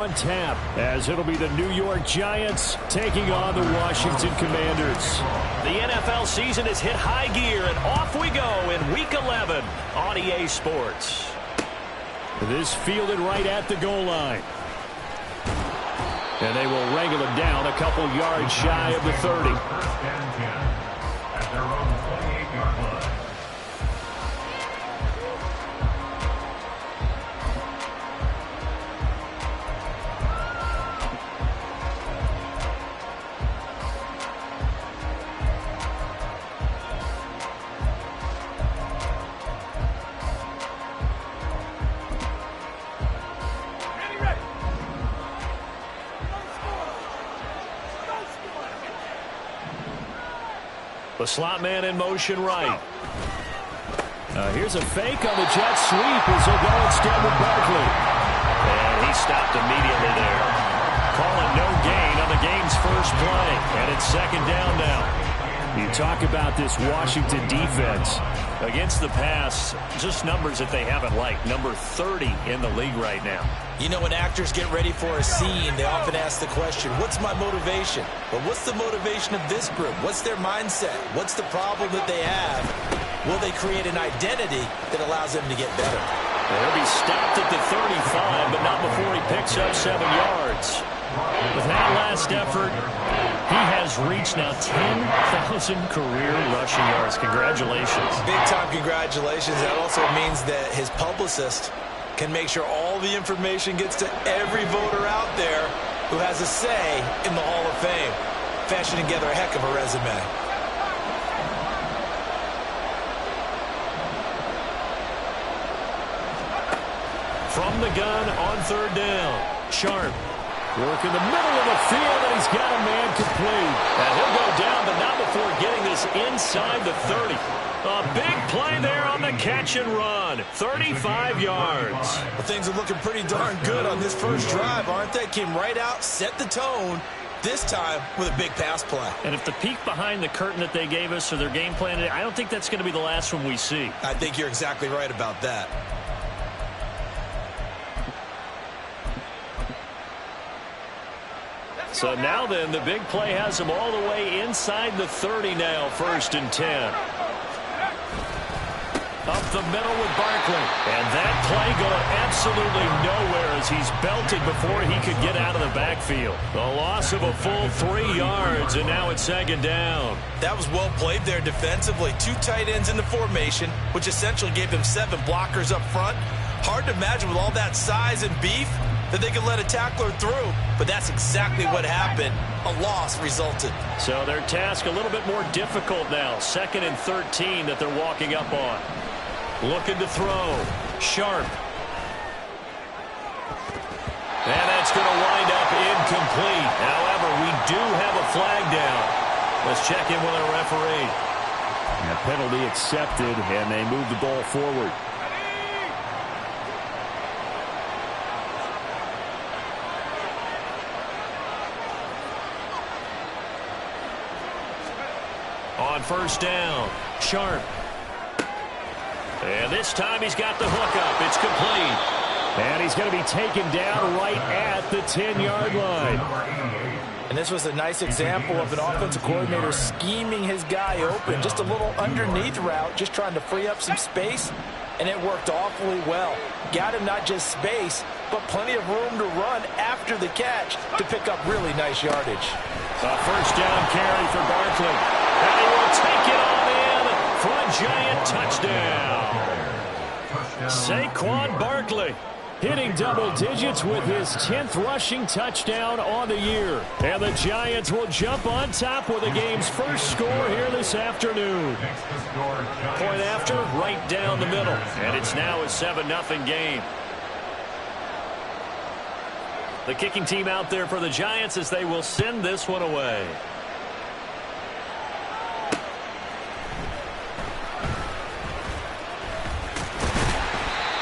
On tap, as it'll be the New York Giants taking on the Washington Commanders. The NFL season has hit high gear, and off we go in Week 11 on EA Sports. This fielded right at the goal line. And they will wrangle him down a couple yards shy of the 30. At their own 28-yard line. The slot man in motion right. Here's a fake on the jet sweep as they'll go instead with Barkley. And he stopped immediately there. Calling no gain on the game's first play. And it's second down now. You talk about this Washington defense. Against the pass, just numbers that they haven't liked. Number 30 in the league right now. You know, when actors get ready for a scene, they often ask the question, what's my motivation? But what's the motivation of this group? What's their mindset? What's the problem that they have? Will they create an identity that allows them to get better? He'll be stopped at the 35, but not before he picks up 7 yards. With that last effort, he has reached now 10,000 career rushing yards. Congratulations. Big-time congratulations. That also means that his publicist can make sure all the information gets to every voter out there who has a say in the Hall of Fame. Fashioning together a heck of a resume. From the gun on third down. Sharp. Work in the middle of the field, and he's got a man complete. And he'll go down, but not before getting this inside the 30. A big play there on the catch and run. 35 yards. Well, things are looking pretty darn good on this first drive, aren't they? Came right out, set the tone, this time with a big pass play. And if the peek behind the curtain that they gave us or their game plan, I don't think that's going to be the last one we see. I think you're exactly right about that. So now then, the big play has them all the way inside the 30 now, 1st and 10. Up the middle with Barkley. And that play going absolutely nowhere as he's belted before he could get out of the backfield. A loss of a full 3 yards, and now it's second down. That was well played there defensively. 2 tight ends in the formation, which essentially gave them 7 blockers up front. Hard to imagine with all that size and beef that they could let a tackler through, but that's exactly what happened. A loss resulted. So their task a little bit more difficult now. 2nd and 13 that they're walking up on. Looking to throw. Sharp. And that's going to wind up incomplete. However, we do have a flag down. Let's check in with our referee. And a penalty accepted, and they move the ball forward. On first down, Sharp. And this time he's got the hook up. It's complete. And he's going to be taken down right at the 10-yard line. And this was a nice example of an offensive coordinator scheming his guy open. Just a little underneath route, just trying to free up some space. And it worked awfully well. Got him not just space, but plenty of room to run after the catch to pick up really nice yardage. A first down carry for Barkley. And he will take it on in for a Giant touchdown. Saquon Barkley hitting double digits with his 10th rushing touchdown on the year. And the Giants will jump on top with the game's first score here this afternoon. Point after, right down the middle. And it's now a 7-0 game. The kicking team out there for the Giants as they will send this one away.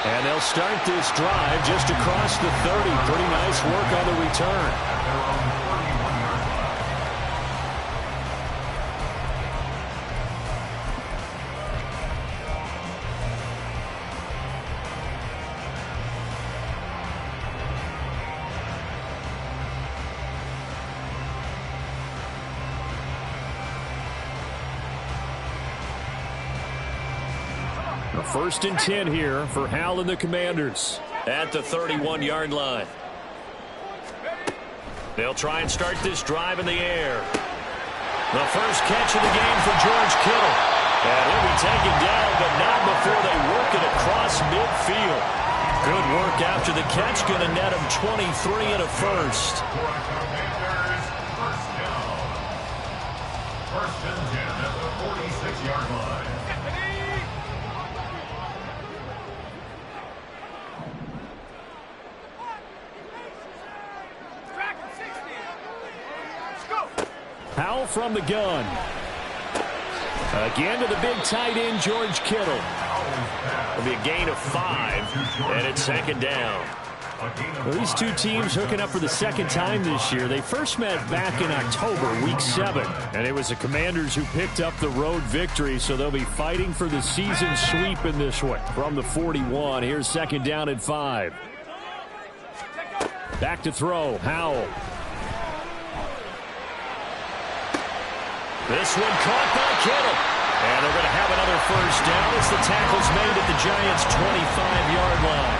And they'll start this drive just across the 30. Pretty nice work on the return. 1st and 10 here for Hal and the Commanders. At the 31-yard line. They'll try and start this drive in the air. The first catch of the game for George Kittle. And he'll be taken down, but not before they work it across midfield. Good work after the catch. Going to net him 23 and a first. First and 10 at the 46-yard line. Howell from the gun. Again to the big tight end, George Kittle. It'll be a gain of 5, and it's 2nd down. Well, these two teams hooking up for the second time this year. They first met back in October, week 7. And it was the Commanders who picked up the road victory, so they'll be fighting for the season sweep in this one. From the 41, here's 2nd down and 5. Back to throw, Howell. This one caught by Kittle. And they're going to have another first down as the tackle's made at the Giants' 25-yard line.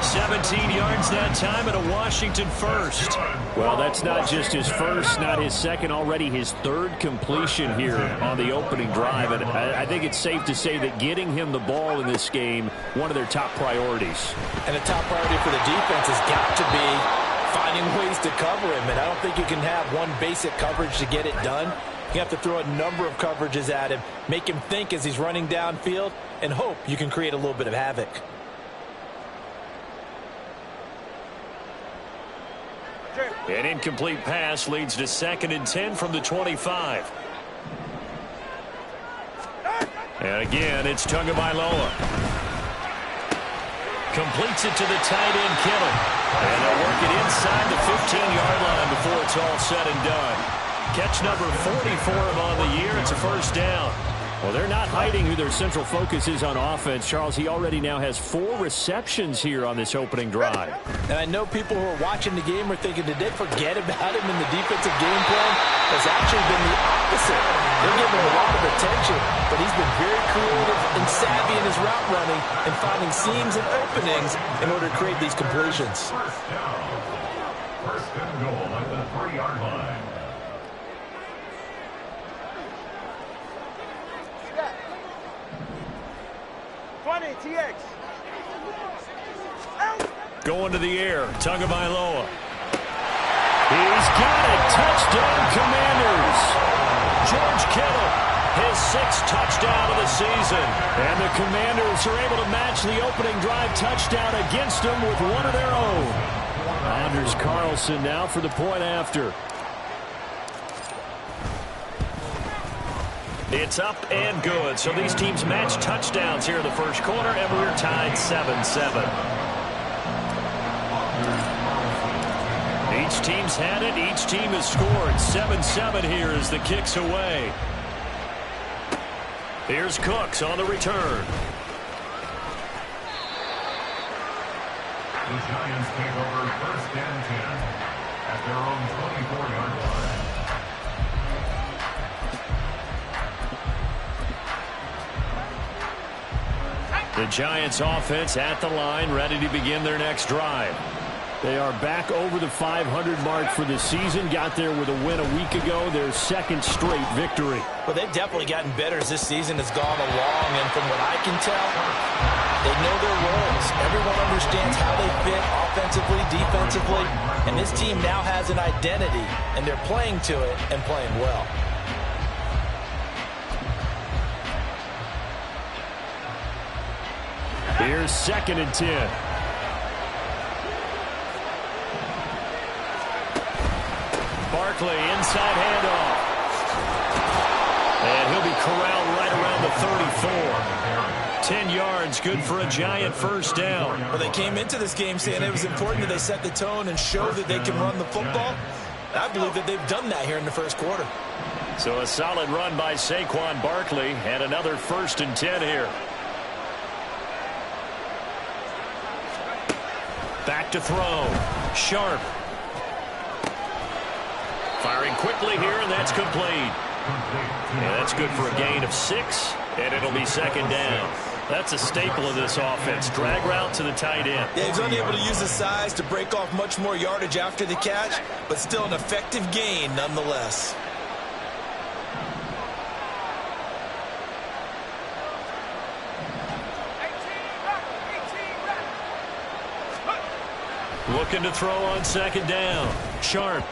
17 yards that time and a Washington first. Well, that's not just his first, not his second, already his 3rd completion here on the opening drive. And I think it's safe to say that getting him the ball in this game, one of their top priorities. And a top priority for the defense has got to be finding ways to cover him. And I don't think you can have one basic coverage to get it done. You have to throw a number of coverages at him, make him think as he's running downfield, and hope you can create a little bit of havoc. An incomplete pass leads to 2nd and 10 from the 25. And again, it's Tagovailoa. Completes it to the tight end, Kittle. And they'll work it inside the 15-yard line before it's all said and done. Catch number 40 for him on the year. It's a first down. Well, they're not hiding who their central focus is on offense. Charles, he already now has 4 receptions here on this opening drive. And I know people who are watching the game are thinking, did they forget about him in the defensive game plan? It's actually been the opposite. They're giving him a lot of attention, but he's been very creative and savvy in his route running and finding seams and openings in order to create these completions. First down. First and goal at the 3-yard line. Going to the air, Tagovailoa. He's got it. Touchdown, Commanders. George Kittle, his 6th touchdown of the season. And the Commanders are able to match the opening drive touchdown against them with one of their own. Anders Carlson now for the point after. It's up and good. So these teams match touchdowns here in the first quarter, and we're tied 7-7. Each team's had it. Each team has scored. 7-7 here as the kick's away. Here's Cooks on the return. The Giants take over 1st and 10 at their own 24-yard line. The Giants offense at the line, ready to begin their next drive. They are back over the 500 mark for the season. Got there with a win a week ago. Their 2nd straight victory. Well, they've definitely gotten better as this season has gone along. And from what I can tell, they know their roles. Everyone understands how they fit offensively, defensively. And this team now has an identity, and they're playing to it and playing well. Here's 2nd and 10. Barkley, inside handoff. And he'll be corralled right around the 34. 10 yards, good for a Giant first down. Well, they came into this game saying it was important that they set the tone and show that they can run the football. I believe that they've done that here in the first quarter. So a solid run by Saquon Barkley, and another 1st and 10 here. Back to throw. Sharp. Firing quickly here, and that's complete. And that's good for a gain of 6, and it'll be 2nd down. That's a staple of this offense. Drag route to the tight end. Yeah, he's unable to use his size to break off much more yardage after the catch, but still an effective gain nonetheless. Looking to throw on second down. Sharp.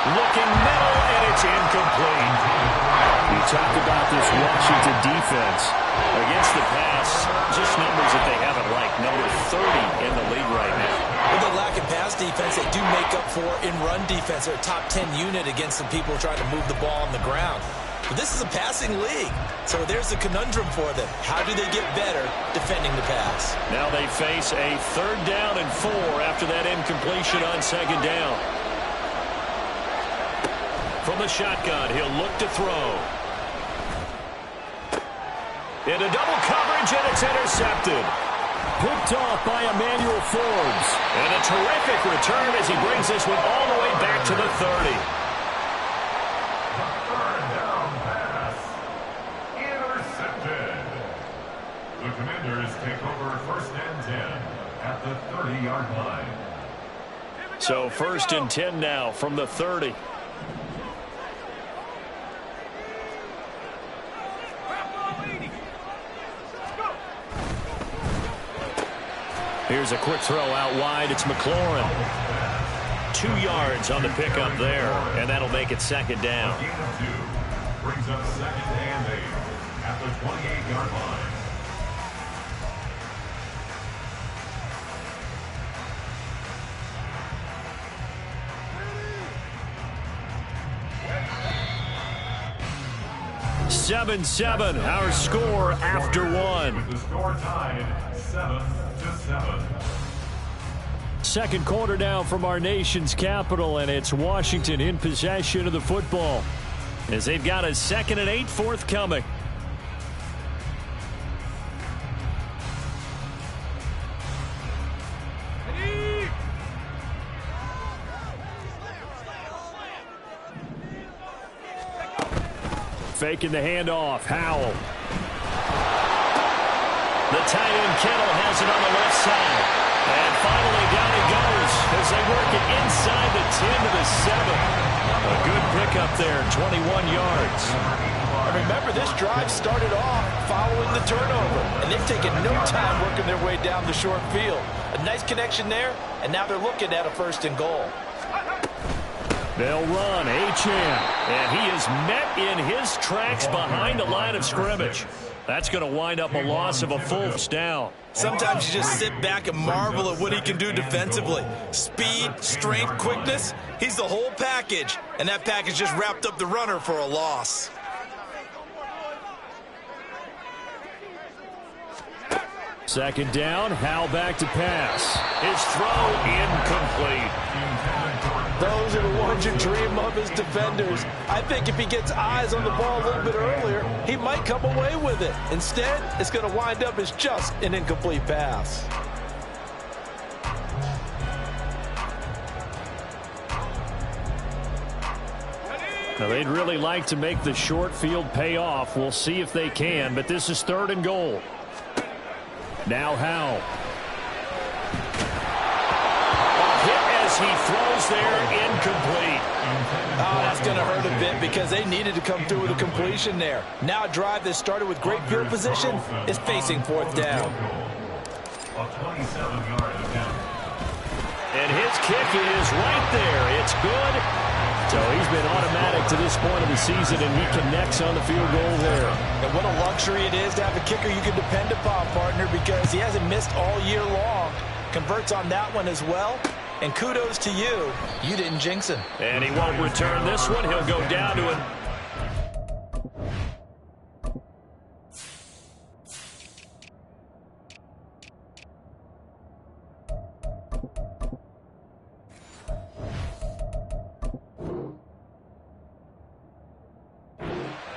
Looking middle, and it's incomplete. You talk about this Washington defense. Against the pass, just numbers that they haven't liked. Number 30 in the league right now. With the lack of pass defense, they do make up for in run defense. They're a top 10 unit against some people trying to move the ball on the ground. But this is a passing league, so there's a conundrum for them. How do they get better defending the pass? Now they face a 3rd down and 4 after that incompletion on second down. From the shotgun, he'll look to throw. Into double coverage, and it's intercepted. Picked off by Emmanuel Forbes. And a terrific return as he brings this one all the way back to the 30. The Commanders take over 1st and 10 at the 30-yard line. So 1st and 10 now from the 30. Here's a quick throw out wide. It's McLaurin. 2 yards on the pickup there, and that'll make it 2nd down. Gain of 2 brings up 2nd and 8 at the 28-yard line. Seven, our score after 1. With the score tied 7-7. Second quarter now from our nation's capital, and it's Washington in possession of the football as they've got a 2nd and 8 forthcoming. Faking the handoff. Howell. The tight end Kittle has it on the left side. And finally down he goes as they work it inside the 10 to the 7. A good pickup there, 21 yards. And remember, this drive started off following the turnover, and they've taken no time working their way down the short field. A nice connection there, and now they're looking at a 1st and goal. They'll run. Achane. And he is met in his tracks behind the line of scrimmage. That's going to wind up a loss of a full down. Sometimes you just sit back and marvel at what he can do defensively. Speed, strength, quickness. He's the whole package. And that package just wrapped up the runner for a loss. Second down. Howell back to pass. His throw incomplete. Those are the ones you dream of as defenders. I think if he gets eyes on the ball a little bit earlier, he might come away with it. Instead, it's going to wind up as just an incomplete pass. Now, they'd really like to make the short field pay off. We'll see if they can, but this is 3rd and goal. Now Howell. He throws there, incomplete. Oh, that's going to hurt a bit because they needed to come through with a completion there. Now a drive that started with great field position is facing 4th down. And his kick is right there. It's good. So he's been automatic to this point of the season, and he connects on the field goal there. And what a luxury it is to have a kicker you can depend upon, partner, because he hasn't missed all year long. Converts on that one as well. And kudos to you. You didn't jinx him. And he won't return this one. He'll go down to it.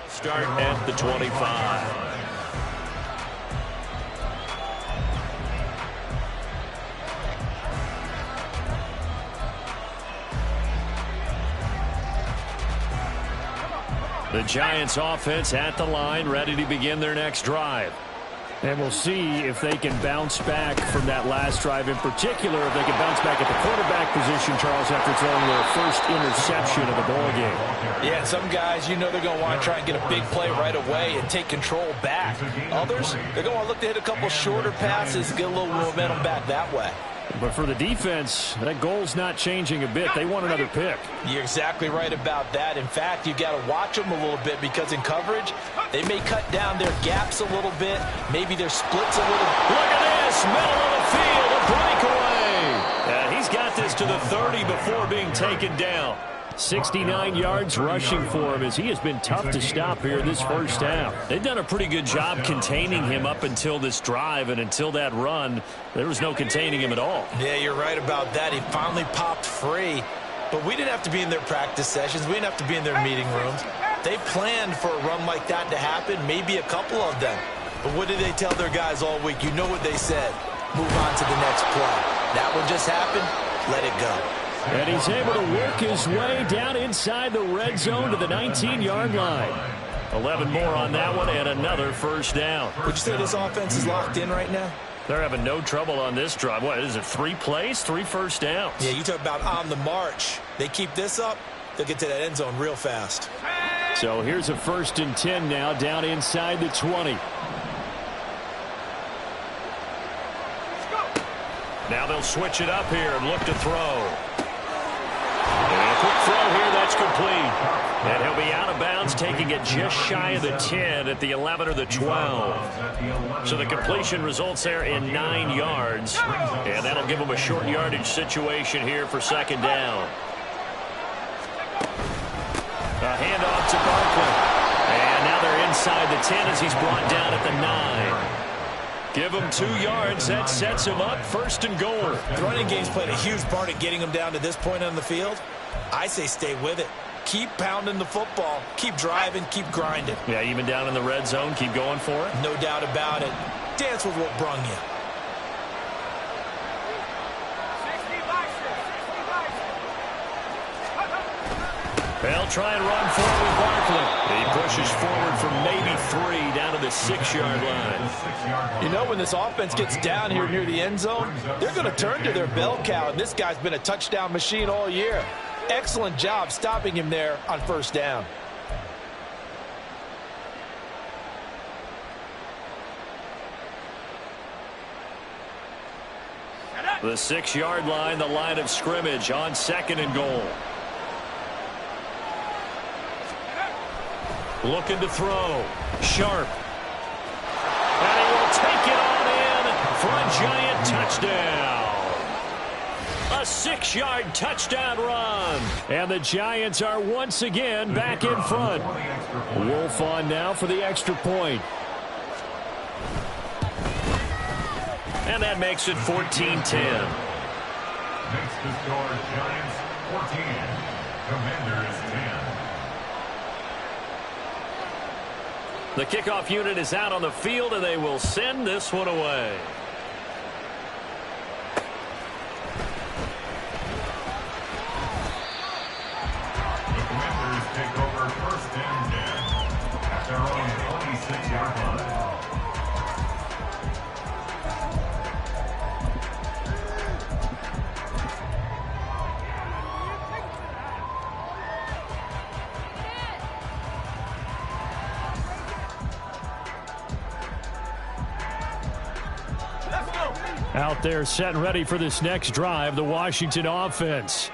Start at the 25. The Giants offense at the line, ready to begin their next drive. And we'll see if they can bounce back from that last drive, in particular, if they can bounce back at the quarterback position, Charles, after throwing their first interception of the ball game. Yeah, some guys, you know they're going to want to try and get a big play right away and take control back. Others, they're going to want to look to hit a couple shorter passes, get a little momentum back that way. But for the defense, that goal's not changing a bit. They want another pick. You're exactly right about that. In fact, you got to watch them a little bit because in coverage, they may cut down their gaps a little bit. Maybe their splits a little. Look at this, middle of the field, a breakaway. And he's got this to the 30 before being taken down. 69 yards rushing for him as he has been tough to stop here in this first half. They've done a pretty good job containing him up until this drive, and until that run, there was no containing him at all. Yeah, you're right about that. He finally popped free, but we didn't have to be in their practice sessions. We didn't have to be in their meeting rooms. They planned for a run like that to happen, maybe a couple of them. But what did they tell their guys all week? You know what they said. Move on to the next play. That one just happened. Let it go. And he's able to work his way down inside the red zone to the 19-yard line. 11 more on that one and another first down. Would you say this offense is locked in right now? They're having no trouble on this drive. What is it, 3 plays, 3 first downs? Yeah, you talk about on the march. They keep this up, they'll get to that end zone real fast. So here's a 1st and 10 now down inside the 20. Now they'll switch it up here and look to throw. And a quick throw here, that's complete. And he'll be out of bounds, taking it just shy of the 10 at the 11 or the 12. So the completion results there in 9 yards. And that'll give them a short yardage situation here for 2nd down. A handoff to Barkley. And now they're inside the 10 as he's brought down at the 9. Give him 2 yards. That sets him up 1st and goal. The running game's played a huge part in getting him down to this point on the field. I say stay with it. Keep pounding the football. Keep driving. Keep grinding. Yeah, even down in the red zone, keep going for it. No doubt about it. Dance with what brung you. They'll try and run forward with Barkley. He pushes forward from maybe 3 down to the 6-yard line. You know, when this offense gets down here near the end zone, they're going to turn to their bell cow, and this guy's been a touchdown machine all year. Excellent job stopping him there on 1st down. The 6-yard line, the line of scrimmage on 2nd and goal. Looking to throw. Sharp. And he will take it on in for a giant touchdown. A 6-yard touchdown run. And the Giants are once again back in front. Wolf on now for the extra point. And that makes it 14-10. Makes the score Giants 14, Commanders 10. The kickoff unit is out on the field, and they will send this one away. The Commanders take over 1st and 10 at their own 26-yard line. Out there set and ready for this next drive, the Washington offense.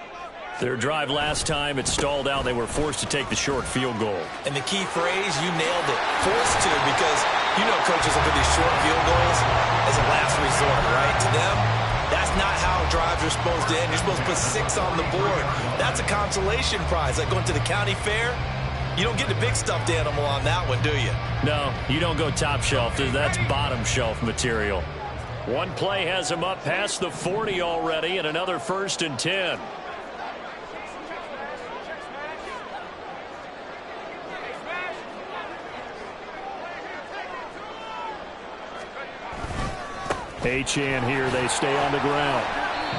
Their drive last time, it stalled out. They were forced to take the short field goal. And the key phrase, you nailed it. Forced to, because you know coaches look at these short field goals as a last resort, right? To them, that's not how drives are supposed to end. You're supposed to put 6 on the board. That's a consolation prize, like going to the county fair. You don't get the big stuffed animal on that one, do you? No, you don't go top shelf. That's bottom shelf material. One play has him up past the 40 already, and another 1st and 10. Achane here. They stay on the ground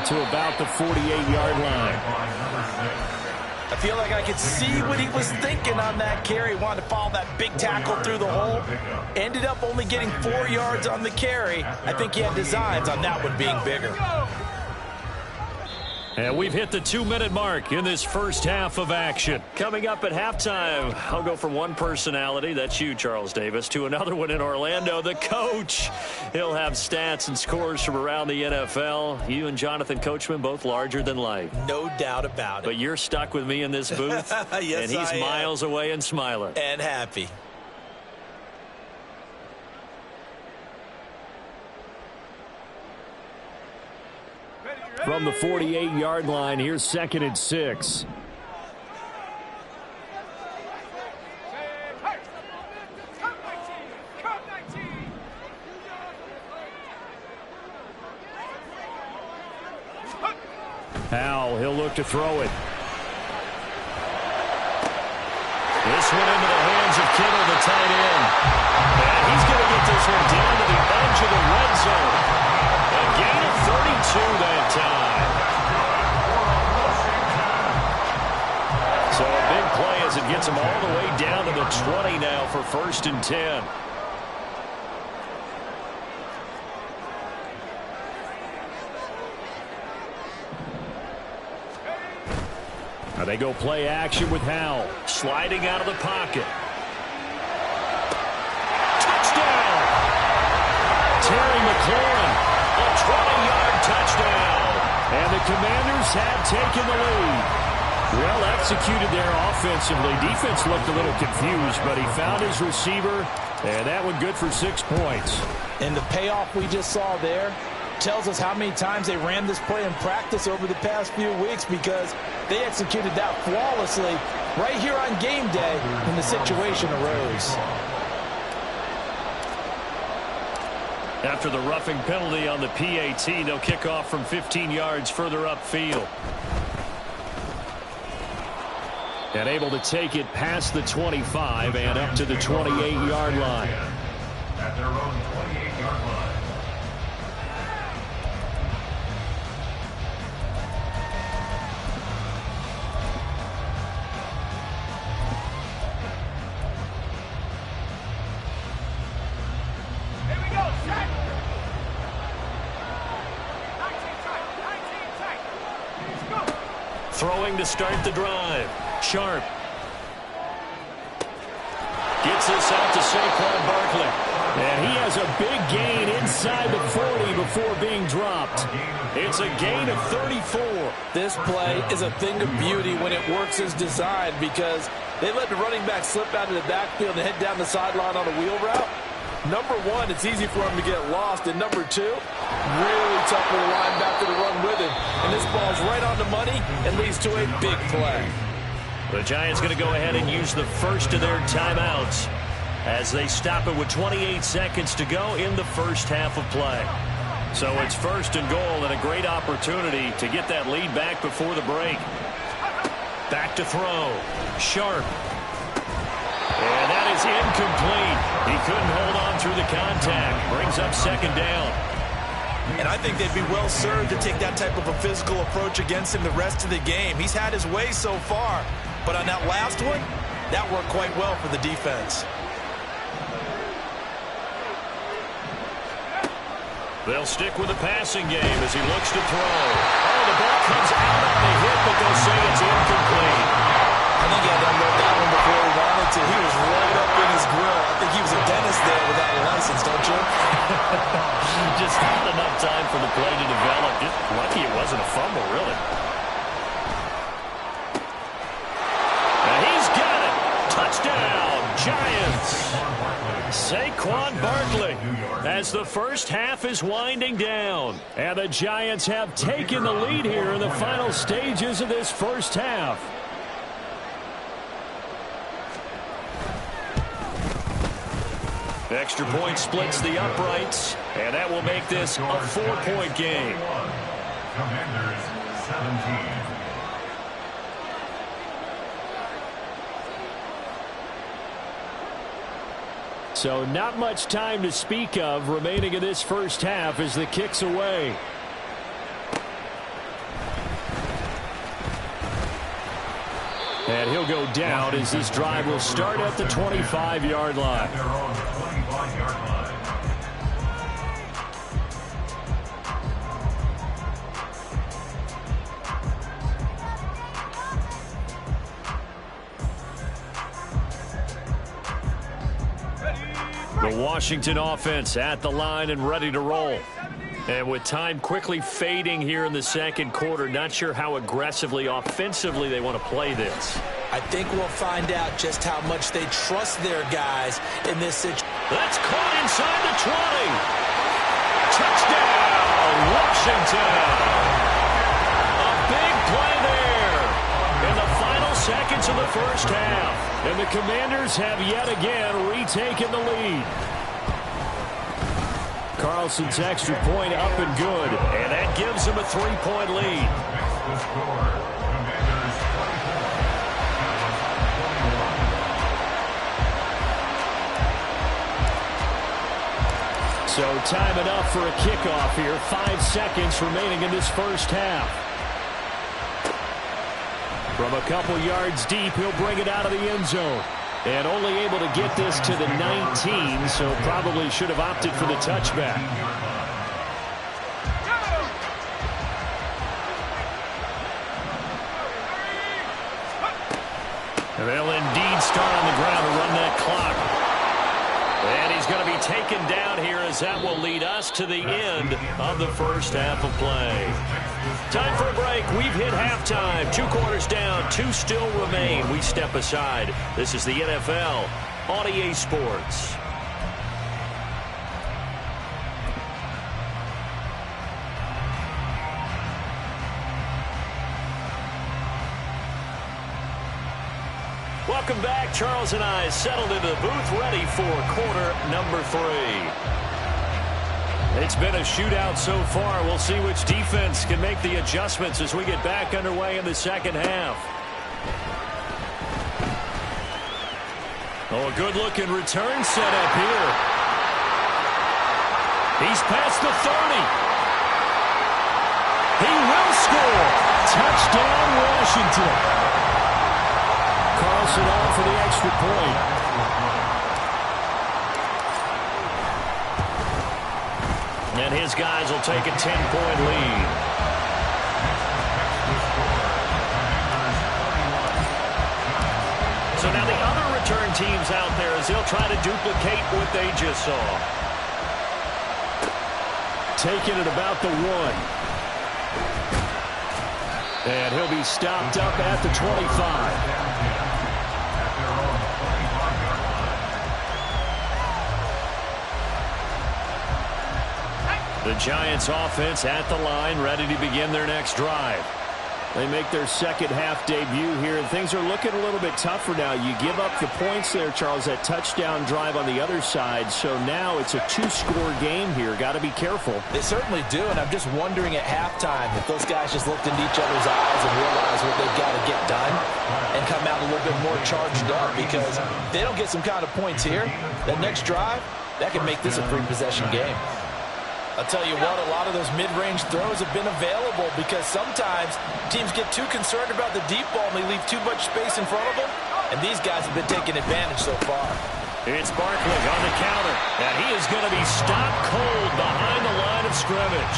to about the 48-yard line. I feel like I could see what he was thinking on that carry. He wanted to follow that big tackle through the hole. Ended up only getting 4 yards on the carry. I think he had designs on that one being bigger. And we've hit the 2-minute mark in this first half of action. Coming up at halftime, I'll go from one personality, that's you, Charles Davis, to another one in Orlando, the coach. He'll have stats and scores from around the NFL. You and Jonathan Coachman, both larger than life. No doubt about it. But you're stuck with me in this booth, yes, and he's miles away and smiling. And happy. From the 48-yard line, here's 2nd and 6. Howell, he'll look to throw it. This one into the hands of Kittle, the tight end. And he's going to get this one down to the edge of the red zone. A gain of 32 that time. So a big play as it gets him all the way down to the 20 now for 1st and 10. Now they go play action with Howell. Sliding out of the pocket. Touchdown! Terry McLaurin, A 20-yard touchdown. and the Commanders have taken the lead. Well executed there offensively. Defense looked a little confused, but he found his receiver, and that one good for 6 points. And the payoff we just saw there tells us how many times they ran this play in practice over the past few weeks, because they executed that flawlessly right here on game day when the situation arose. After the roughing penalty on the PAT, they'll kick off from 15 yards further upfield. And able to take it past the 25 and up to the 28-yard line. At their own 28-yard line. Here we go, set. 19 tight. Let's go. Throwing to start the drive. Sharp. Gets this out to Saquon Barkley. And he has a big gain inside the 40 before being dropped. It's a gain of 34. This play is a thing of beauty when it works as designed, because they let the running back slip out of the backfield and head down the sideline on a wheel route. Number one, it's easy for him to get lost. And number two, really tough for the linebacker to run with him. And this ball's right on the money and leads to a big play. The Giants going to go ahead and use the first of their timeouts as they stop it with 28 seconds to go in the first half of play. So it's 1st and goal, and a great opportunity to get that lead back before the break. Back to throw. Sharp. And that is incomplete. He couldn't hold on through the contact. Brings up 2nd down. And I think they'd be well served to take that type of a physical approach against him the rest of the game. He's had his way so far, but on that last one, that worked quite well for the defense. They'll stick with the passing game as he looks to throw. Oh, the ball comes out on the hit, but they'll say it's incomplete. I think he had to unload that one before he wanted to. He was right up in his grill. I think he was a dentist there without a license, don't you? Just not enough time for the play to develop. Just lucky it wasn't a fumble, really. And he's got it. Touchdown, Giants. Saquon Barkley as the first half is winding down. And the Giants have taken the lead here in the final stages of this first half. Extra point splits the uprights, and that will make this a 4-point game. Commanders 17. So not much time to speak of remaining in this first half as the kick's away. And he'll go down as this drive will start at the 25-yard line. Their own 25-yard line. The Washington offense at the line and ready to roll. And with time quickly fading here in the second quarter, not sure how aggressively, offensively they want to play this. I think we'll find out just how much they trust their guys in this situation. That's caught inside the 20. Touchdown, Washington. A big play there in the final seconds of the first half. And the Commanders have yet again retaken the lead. Carlson's extra point up and good. And that gives them a 3-point lead. Next to score, Commanders 24. So time enough for a kickoff here. 5 seconds remaining in this first half. From a couple yards deep, he'll bring it out of the end zone. And only able to get this to the 19, so probably should have opted for the touchback. And they'll indeed start on the ground to run that clock. And he's going to be taken down here as that will lead us to the end of the first half of play. Time for a break. We've hit halftime. 2 quarters down. 2 still remain. We step aside. This is the NFL on EA Sports. Welcome back. Charles and I settled into the booth ready for quarter number 3. It's been a shootout so far. We'll see which defense can make the adjustments as we get back underway in the second half. Oh, a good-looking return set up here. He's past the 30. He will score. Touchdown, Washington. Carlson on for the extra point. And his guys will take a 10-point lead. So now the other return teams out there as they'll try to duplicate what they just saw. Taking it about the 1. And he'll be stopped up at the 25. The Giants offense at the line, ready to begin their next drive. They make their second half debut here, and things are looking a little bit tougher now. You give up the points there, Charles, that touchdown drive on the other side. So now it's a 2-score game here. Got to be careful. They certainly do, and I'm just wondering at halftime if those guys just looked into each other's eyes and realized what they've got to get done and come out a little bit more charged up, because if they don't get some kind of points here, that next drive, that can make this a 3-possession game. I'll tell you what, a lot of those mid-range throws have been available because sometimes teams get too concerned about the deep ball and they leave too much space in front of them, and these guys have been taking advantage so far. It's Barkley on the counter, and he is going to be stopped cold behind the line of scrimmage.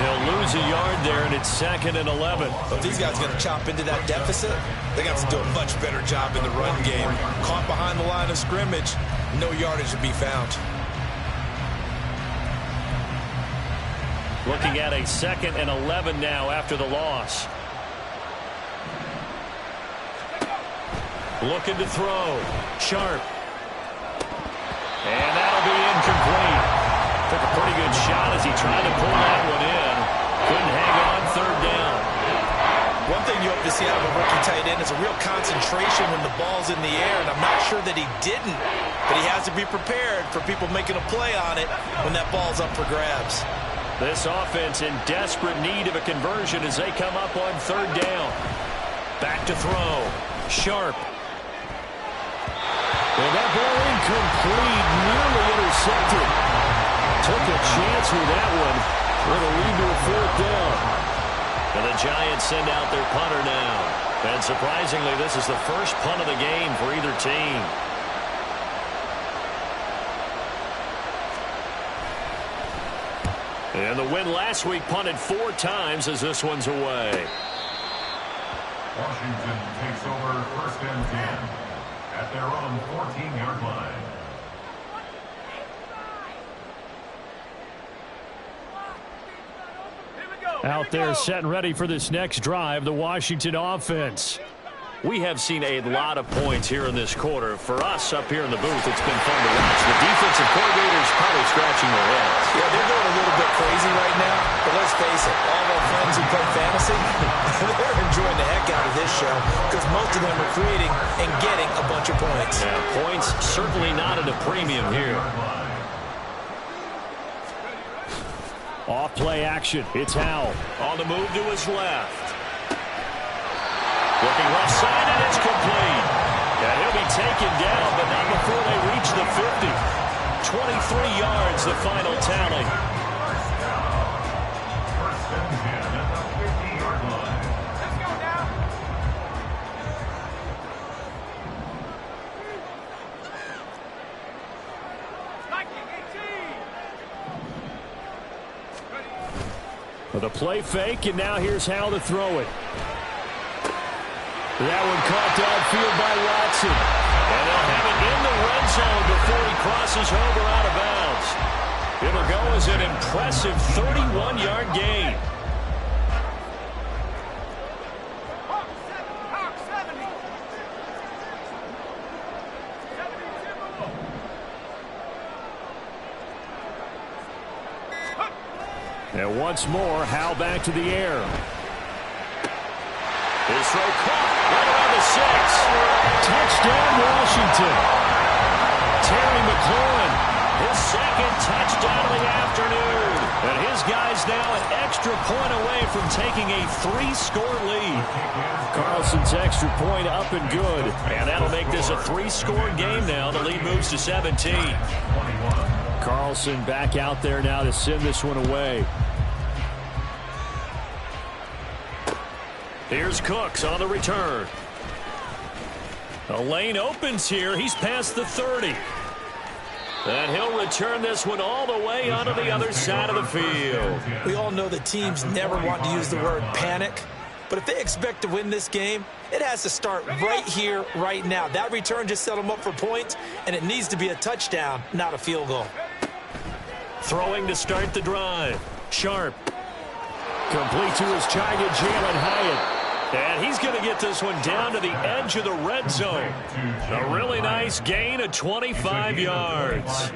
He'll lose a yard there, and it's 2nd and 11. If these guys are going to chop into that deficit, they got to do a much better job in the run game. Caught behind the line of scrimmage, no yardage to be found. Looking at a 2nd and 11 now after the loss. Looking to throw. Sharp. And that'll be incomplete. Took a pretty good shot as he tried to pull that one in. Couldn't hang on 3rd down. One thing you hope to see out of a rookie tight end is a real concentration when the ball's in the air, and I'm not sure that he didn't, but he has to be prepared for people making a play on it when that ball's up for grabs. This offense in desperate need of a conversion as they come up on 3rd down. Back to throw. Sharp. And that ball incomplete, nearly intercepted. Took a chance with that one. It'll lead to a 4th down. And the Giants send out their punter now. And surprisingly, this is the first punt of the game for either team. And the win last week punted 4 times as this one's away. Washington takes over first and 10 at their own 14-yard line. Out there set and ready for this next drive, the Washington offense. We have seen a lot of points here in this quarter. For us up here in the booth, it's been fun to watch. The defensive coordinators probably scratching their heads. Yeah, they're going a little bit crazy right now, but let's face it, all of our friends who play fantasy, they're enjoying the heck out of this show because most of them are creating and getting a bunch of points. Yeah, points certainly not at a premium here. Off play action. It's Howell. On the move to his left. Looking left side, and it's complete. Yeah, he'll be taken down, but not before they reach the 50. 23 yards, the final tally. First and 10 at the 50-yard line. Let's go now. With a play fake, and now here's how to throw it. That one caught downfield by Watson. And they'll have it in the red zone before he crosses over out of bounds. It'll go as an impressive 31-yard gain. Hawk 70. 72. And once more, Howell back to the air. His throw caught right around the 6. Touchdown, Washington. Terry McLaurin, his second touchdown of the afternoon. And his guys now an extra point away from taking a 3-score lead. Carlson's extra point up and good. And that'll make this a 3-score game now. The lead moves to 17. Carlson back out there now to send this one away. Here's Cooks on the return. A lane opens here. He's past the 30. And he'll return this one all the way onto the other side of the field. We all know that teams never want to use the word panic, but if they expect to win this game, it has to start right here, right now. That return just set them up for points, and it needs to be a touchdown, not a field goal. Throwing to start the drive. Sharp. Complete to his giant Jalen Hyatt. And he's going to get this one down to the edge of the red zone. A really nice gain of 25 yards.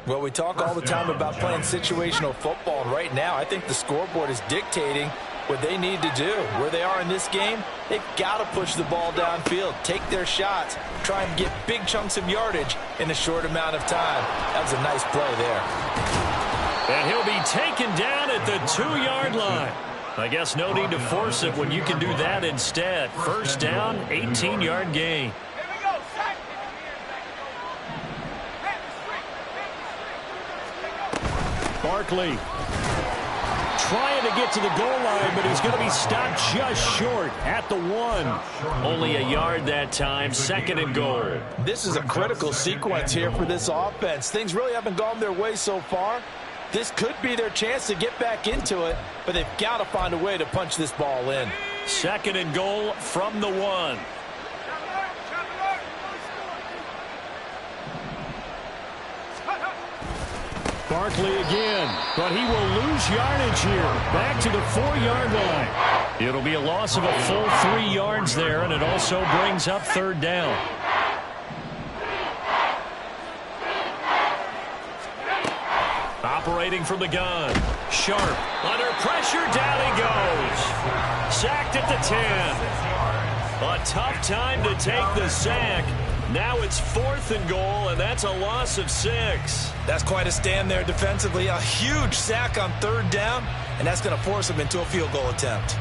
Well, we talk all the time about playing situational football, and right now I think the scoreboard is dictating what they need to do. Where they are in this game, they've got to push the ball downfield, take their shots, try and get big chunks of yardage in a short amount of time. That was a nice play there. And he'll be taken down at the 2-yard line. I guess no need to force it when you can do that instead. First down, 18-yard gain. Here we go. Sack. Barkley trying to get to the goal line, but he's going to be stopped just short at the 1. Only a yard that time, 2nd and goal. This is a critical sequence here for this offense. Things really haven't gone their way so far. This could be their chance to get back into it, but they've got to find a way to punch this ball in. 2nd and goal from the 1. Barkley again, but he will lose yardage here. Back to the 4-yard line. It'll be a loss of a full 3 yards there, and it also brings up 3rd down. Operating from the gun. Sharp. Under pressure, down he goes. Sacked at the 10. A tough time to take the sack. Now it's 4th and goal, and that's a loss of 6. That's quite a stand there defensively. A huge sack on 3rd down, and that's going to force them into a field goal attempt.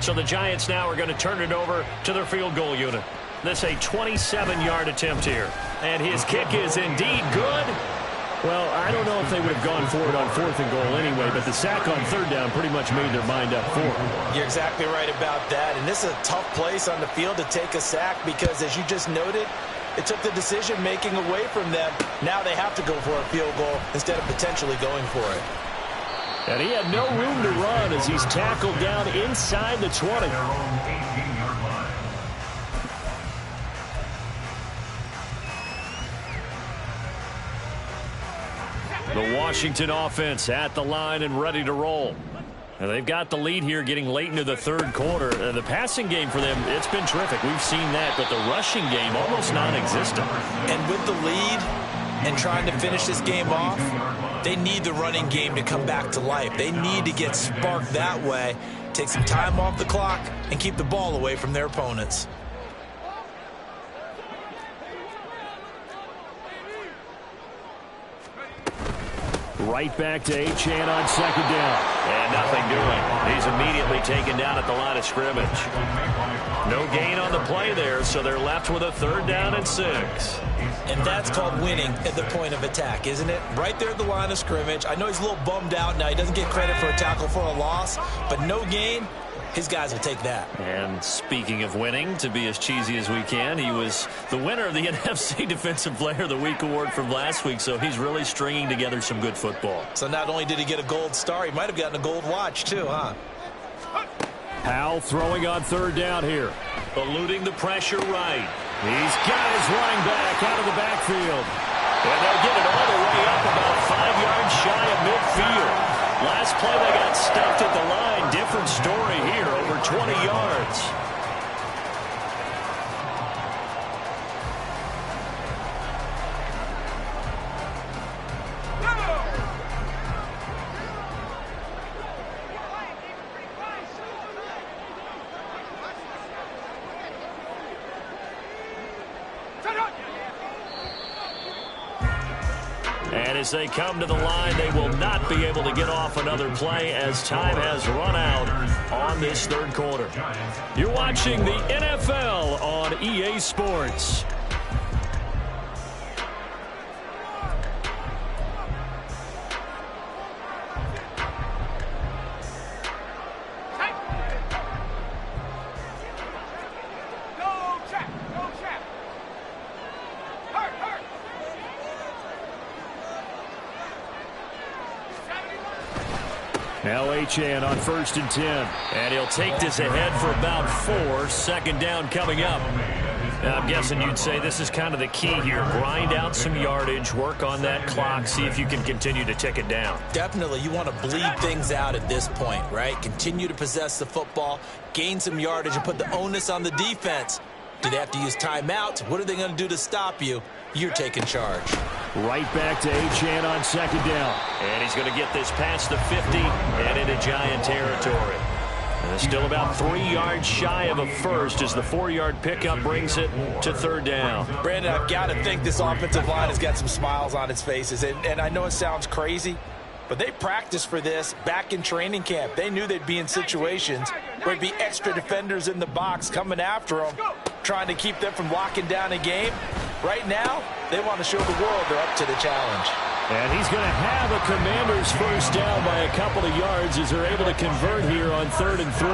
So the Giants now are going to turn it over to their field goal unit. This a 27-yard attempt here. And his kick is indeed good. Well, I don't know if they would have gone for it on 4th and goal anyway, but the sack on 3rd down pretty much made their mind up for it. You're exactly right about that. And this is a tough place on the field to take a sack because, as you just noted, it took the decision-making away from them. Now they have to go for a field goal instead of potentially going for it. And he had no room to run as he's tackled down inside the 20. The Washington offense at the line and ready to roll. And they've got the lead here getting late into the 3rd quarter. The passing game for them, it's been terrific. We've seen that, but the rushing game almost non-existent. And with the lead and trying to finish this game off, they need the running game to come back to life. They need to get sparked that way, take some time off the clock, and keep the ball away from their opponents. Right back to Achane on 2nd down. And nothing doing. He's immediately taken down at the line of scrimmage. No gain on the play there, so they're left with a 3rd down and 6. And that's called winning at the point of attack, isn't it? Right there at the line of scrimmage. I know he's a little bummed out now. He doesn't get credit for a tackle for a loss, but no gain. His guys will take that. And speaking of winning, to be as cheesy as we can, he was the winner of the NFC Defensive Player of the Week award from last week, so he's really stringing together some good football. So not only did he get a gold star, he might have gotten a gold watch too, huh? Powell throwing on 3rd down here. Eluding the pressure right. He's got his running back out of the backfield. And they'll get it all the way up about 5 yards shy of midfield. Last play they got stuffed at the line. Different story here, over 20 yards. And as they come to the line, they will not be able to get off another play as time has run out on this 3rd quarter. You're watching the NFL on EA Sports. Now Achane on 1st and 10. And he'll take this ahead for about 4. 2nd down coming up. Now, I'm guessing you'd say this is kind of the key here. Grind out some yardage, work on that clock, see if you can continue to tick it down. Definitely. You want to bleed things out at this point, right? Continue to possess the football, gain some yardage, and put the onus on the defense. Do they have to use timeouts? What are they going to do to stop you? You're taking charge. Right back to Achane on 2nd down. And he's going to get this past the 50 and into Giant territory. And still about 3 yards shy of a first as the 4-yard pickup brings it to 3rd down. Brandon, I've got to think this offensive line has got some smiles on its faces. And I know it sounds crazy, but they practiced for this back in training camp. They knew they'd be in situations where there'd be extra defenders in the box coming after them, trying to keep them from locking down a game. Right now, they want to show the world they're up to the challenge. And he's going to have a Commanders 1st down by a couple of yards as they're able to convert here on 3rd and 3.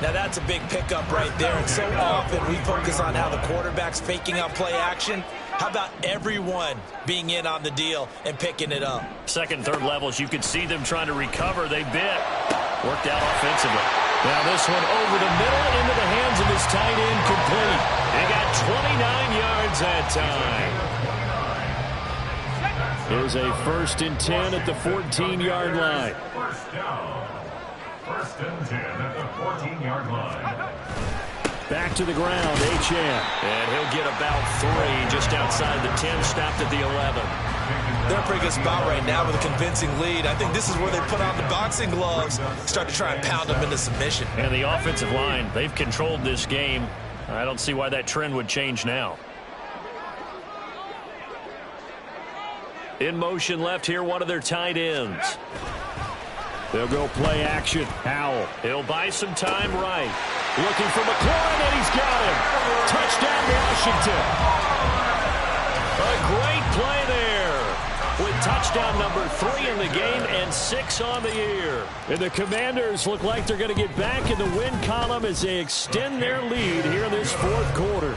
Now that's a big pickup right there. And so often we focus on how the quarterback's faking out play action. How about everyone being in on the deal and picking it up? 2nd, 3rd levels, you could see them trying to recover. They bit. Worked out offensively. Now this one over the middle into the hands of his tight end, complete. They got 29 yards that time. Here's a 1st and 10 at the 14-yard line. 1st down. 1st and 10 at the 14-yard line. Back to the ground, Achane. And he'll get about 3 just outside the 10, stopped at the 11. They're in a pretty good spot right now with a convincing lead. I think this is where they put on the boxing gloves, start to try and pound them into submission. And the offensive line, they've controlled this game. I don't see why that trend would change now. In motion left here, one of their tight ends. They'll go play action. Howell. He'll buy some time right. Looking for McLaurin, and he's got him. Touchdown, Washington. A great play there. with touchdown number 3 in the game and 6 on the year. And the Commanders look like they're going to get back in the win column as they extend their lead here in this fourth quarter.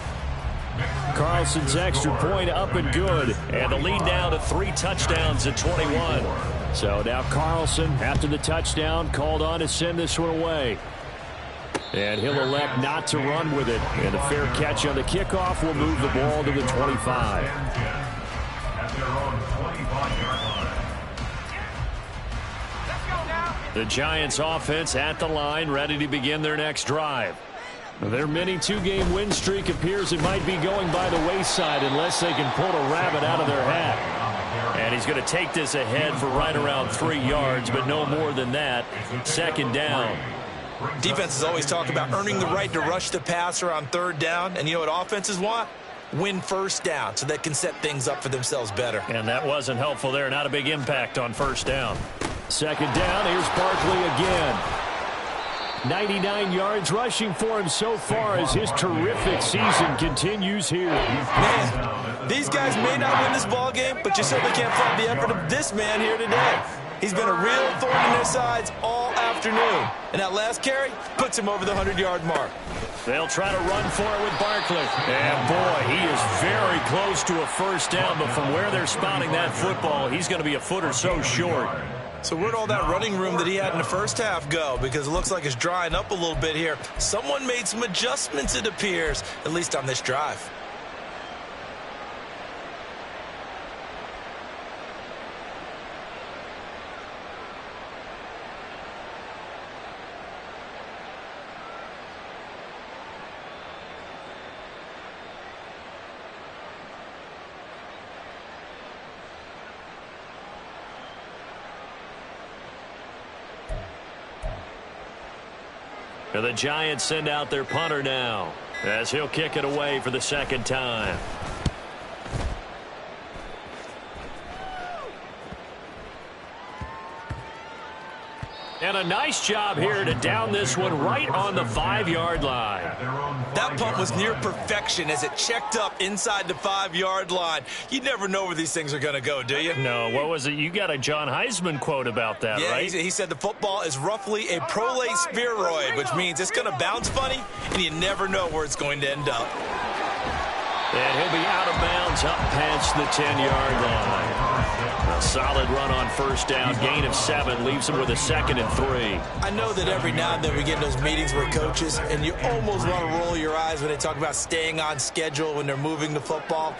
Carlson's extra point up and good. And the lead now to 3 touchdowns at 21. So now Carlson, after the touchdown, called on to send this one away. And he'll elect not to run with it. And a fair catch on the kickoff will move the ball to the 25. At their own 25-yard line. The Giants offense at the line, ready to begin their next drive. Their mini 2-game win streak appears it might be going by the wayside unless they can pull a rabbit out of their hat. And he's going to take this ahead for right around 3 yards, but no more than that. Second down. Defenses always talk about earning the right to rush the passer on third down. And you know what offenses want? Win first down so they can set things up for themselves better. And that wasn't helpful there. Not a big impact on first down. Second down. Here's Barkley again. 99 yards rushing for him so far as his terrific season continues here. Man, these guys may not win this ball game, but you certainly can't fault the effort of this man here today. He's been a real thorn in their sides all afternoon. And that last carry puts him over the 100-yard mark. They'll try to run for it with Barkley. And, boy, he is very close to a first down. But from where they're spotting that football, he's going to be a foot or so short. So where'd all that running room that he had in the first half go? Because it looks like it's drying up a little bit here. Someone made some adjustments, it appears, at least on this drive. And the Giants send out their punter now as he'll kick it away for the second time. And a nice job here to down this one right on the 5-yard line. That punt was near perfection as it checked up inside the 5-yard line. You never know where these things are going to go, do you? No, what was it? You got a John Heisman quote about that, yeah, right? He said the football is roughly a prolate spheroid, which means it's going to bounce funny, and you never know where it's going to end up. And he'll be out of bounds up past the 10-yard line. A solid run on first down. Gain of 7 leaves him with a 2nd and 3. I know that every now and then we get in those meetings with coaches, and you almost want to roll your eyes when they talk about staying on schedule when they're moving the football.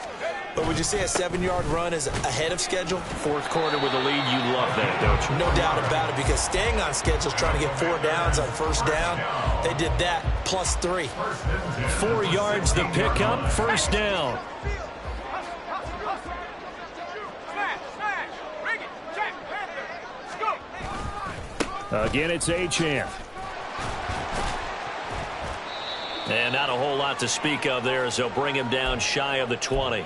But would you say a 7-yard run is ahead of schedule? Fourth quarter with a lead, you love that, don't you? No doubt about it, because staying on schedule is trying to get 4 downs on first down. They did that, plus 3. 4 yards the pickup, first down. Again, it's Achane. And not a whole lot to speak of there as they'll bring him down shy of the 20.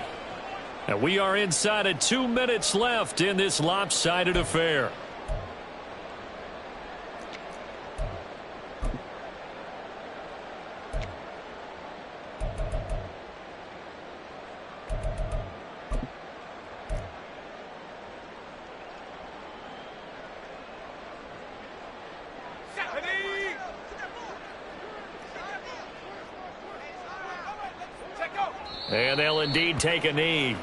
And we are inside of 2 minutes left in this lopsided affair. And they'll indeed take a knee.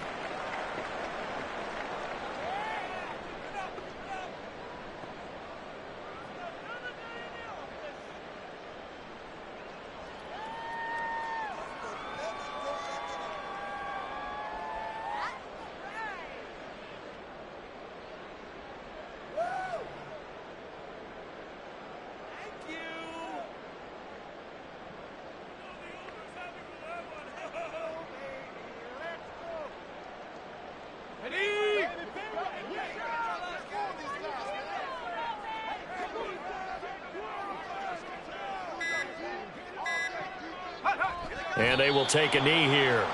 And they will take a knee here.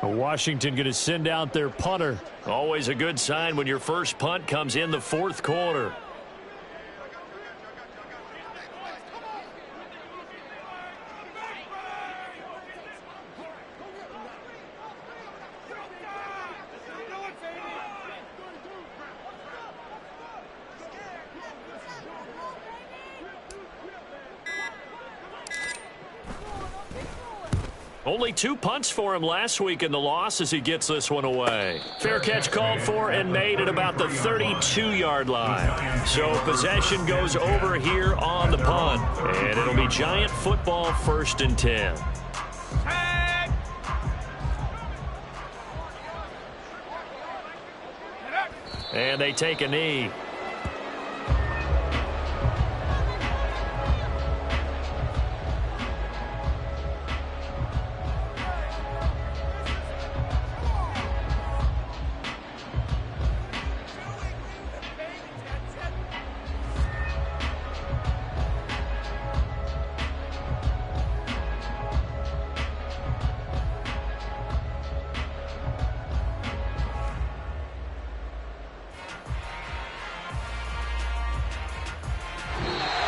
Washington going to send out their punter. Always a good sign when your first punt comes in the fourth quarter. Only 2 punts for him last week in the loss as he gets this one away. Fair catch called for and made at about the 32-yard line. So possession goes over here on the punt. And it'll be Giant football 1st and 10. And they take a knee.